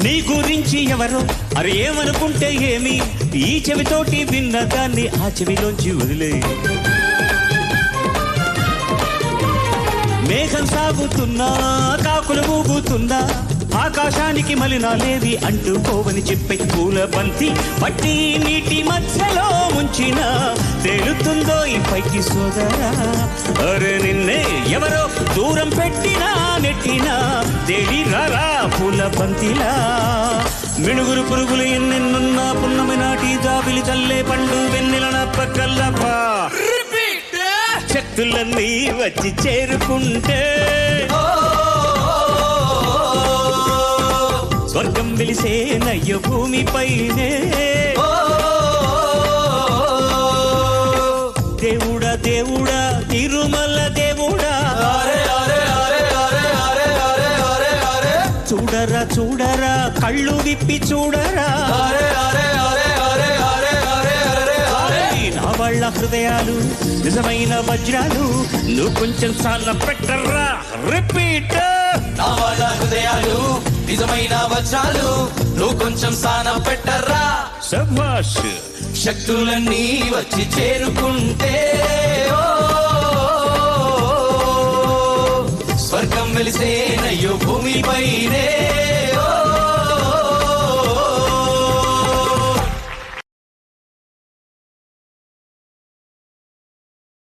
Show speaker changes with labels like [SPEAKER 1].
[SPEAKER 1] నీ గురించి ఎవరో అరే ఏమనుకుంటే ఏమి, ఈ చెవితోటి విన్న దాన్ని ఆ చెవిలోంచి వదిలే. మేఘం సాగుతున్నా కాకులు మూగుతున్నా, ఆకాశానికి మలినాలేవి అంటుకోవని చెప్పే పూల బంతి పట్టి నీటి మధ్యలో ముంచిన తేలుతుందో ఈ పైకి సోదరా. అరే నిన్నే ఎవరో దూరం పెట్టినా నెట్టినా తేలి రారా పూల బంతిలా. మిణుగురు పురుగులు ఎన్నెన్నున్నా పున్నమి నాటి జాబిలి చల్లే పండు వెన్నెల నప్పకల్లపా. శక్తులన్నీ వచ్చి చేరుకుంటే స్వర్గం వెలిసే నయ్య భూమిపైనే. దేవుడా దేవుడా తిరుమల దేవుడా, చూడరా చూడరా కళ్ళు విప్పి చూడరా. నా వాళ్ళ హృదయాలు నిజమైన వజ్రాలు, నువ్వు కొంచెం చాలా పెట్టర్రా. రిపీట్.
[SPEAKER 2] నా వాళ్ళ హృదయాలు నిజమైన వజ్రాలు, నువ్వు కొంచెం సాన పెట్టర్రా.
[SPEAKER 1] శభాష్.
[SPEAKER 2] శక్తులన్నీ వచ్చి చేరుకుంటే స్వర్గం వెలిసే నయ్యో భూమిపైనే.